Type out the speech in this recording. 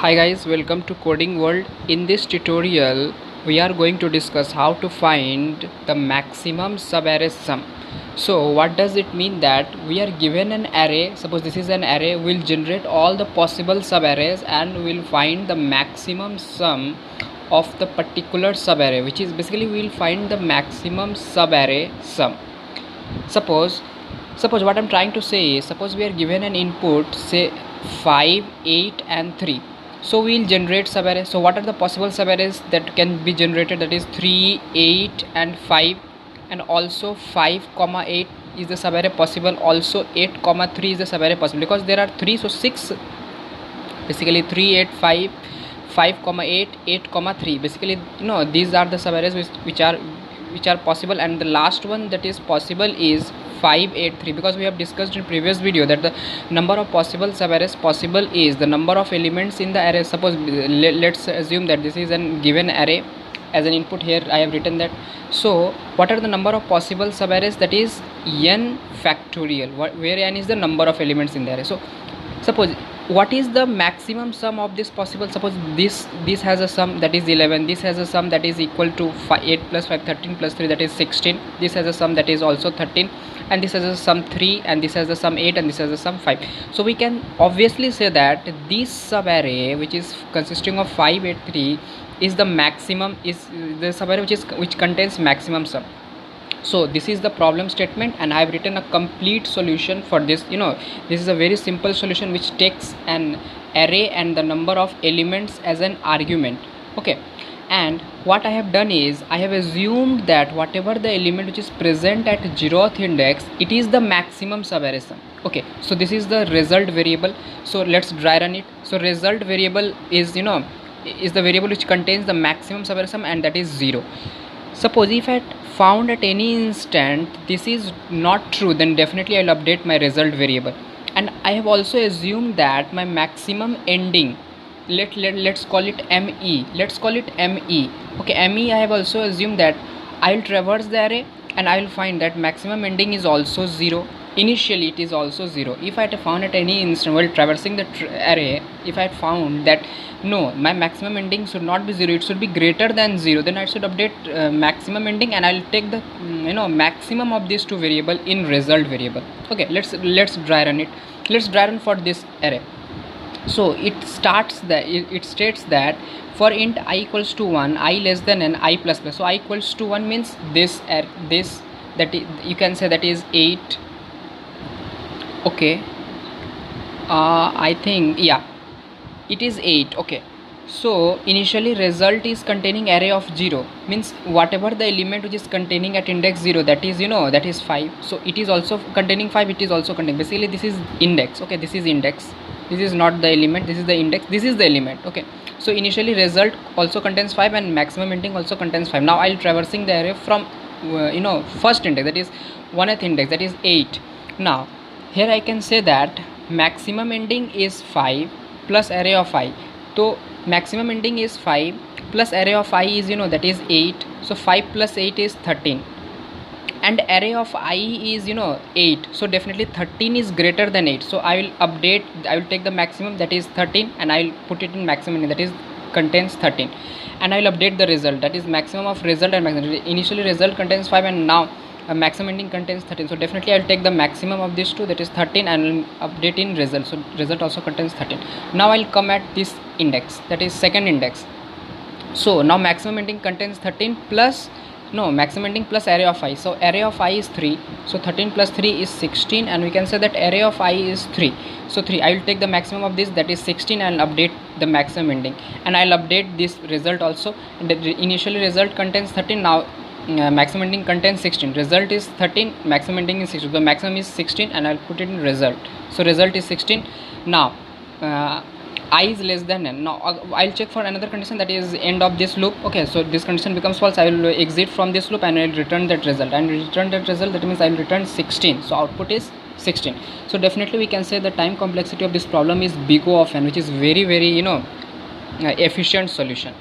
Hi guys, welcome to Coding World. In this tutorial, we are going to discuss how to find the maximum subarray sum. So what does it mean that we are given an array, suppose this is an array, we'll generate all the possible subarrays and we'll find the maximum sum of the particular subarray, which is basically we'll find the maximum subarray sum. Suppose what I'm trying to say is, suppose we are given an input, say 5, 8 and 3. So we'll generate subarray. So what are the possible subarrays that can be generated? That is 3, 8 and 5, and also 5 comma 8 is the subarray possible, also 8 comma 3 is the subarray possible, because there are 3, so 6, basically 3, 8, 5, 5 comma 8, 8 comma 3, basically these are the subarrays which are possible. And the last one that is possible is 583, because we have discussed in previous video that the number of possible subarrays possible is the number of elements in the array. Suppose let's assume that this is a given array. As an input here I have written that, so what are the number of possible subarrays? That is n factorial, where n is the number of elements in the array. So suppose what is the maximum sum of this possible? Suppose this has a sum that is 11, this has a sum that is equal to 8 plus 5, 13 plus 3, that is 16, this has a sum that is also 13, and this has a sum 3, and this has a sum 8, and this has a sum 5. So we can obviously say that this subarray, which is consisting of 5, 8, 3, is the maximum, is the subarray which contains maximum sum. So this is the problem statement, and I have written a complete solution for this. This is a very simple solution which takes an array and the number of elements as an argument. Okay, and what I have done is I have assumed that whatever the element which is present at 0th index, it is the maximum subarray sum. Okay, so this is the result variable. So let's dry run it. So result variable is is the variable which contains the maximum subarray sum, and that is 0. Suppose if I found at any instant this is not true, then definitely I'll update my result variable. And I have also assumed that my maximum ending, let's call it me, okay, me, I have also assumed that I'll traverse the array and I will find that maximum ending is also 0. Initially it is also 0. If I had found at any instant while traversing the array, if I had found that no, my maximum ending should not be 0, it should be greater than 0, then I should update maximum ending, and I'll take the maximum of these two variable in result variable. Okay, let's dry run it. Let's dry run for this array. So it states that for int I equals to 1, I less than n, I plus plus. So I equals to 1 means this that you can say that is 8. Okay, I think, yeah, it is 8. Okay, so initially result is containing array of 0, means whatever the element which is containing at index 0, that is that is 5. So it is also containing 5, it is also containing, basically this is index. Okay, this is index, this is not the element, this is the index, this is the element. Okay, so initially result also contains 5 and maximum ending also contains 5. Now I'll traversing the array from first index, that is 1th index, that is 8. Now here I can say that maximum ending is 5 plus array of I. So maximum ending is 5 plus array of I is that is 8. So 5 plus 8 is 13, and array of I is 8. So definitely 13 is greater than 8. So I will take the maximum, that is 13, and I will put it in maximum, that is contains 13, and I will update the result, that is maximum of result and maximum. Initially result contains 5 and now maximum ending contains 13. So definitely I'll take the maximum of these two, that is 13, and update in result. So result also contains 13. Now I'll come at this index, that is second index. So now maximum ending contains 13 plus maximum ending plus array of I. So array of I is 3. So 13 plus 3 is 16, and we can say that array of I is 3. So 3, I will take the maximum of this, that is 16, and update the maximum ending, and I'll update this result also. The initially result contains 13. Now maximum ending contains 16, result is 13, maximum ending is 16, the maximum is 16, and I'll put it in result. So result is 16. Now I is less than n. Now I'll check for another condition, that is end of this loop. Okay, so this condition becomes false, I will exit from this loop and I will return that result, and return that result, that means I will return 16. So output is 16. So definitely we can say the time complexity of this problem is big O of n, which is very efficient solution.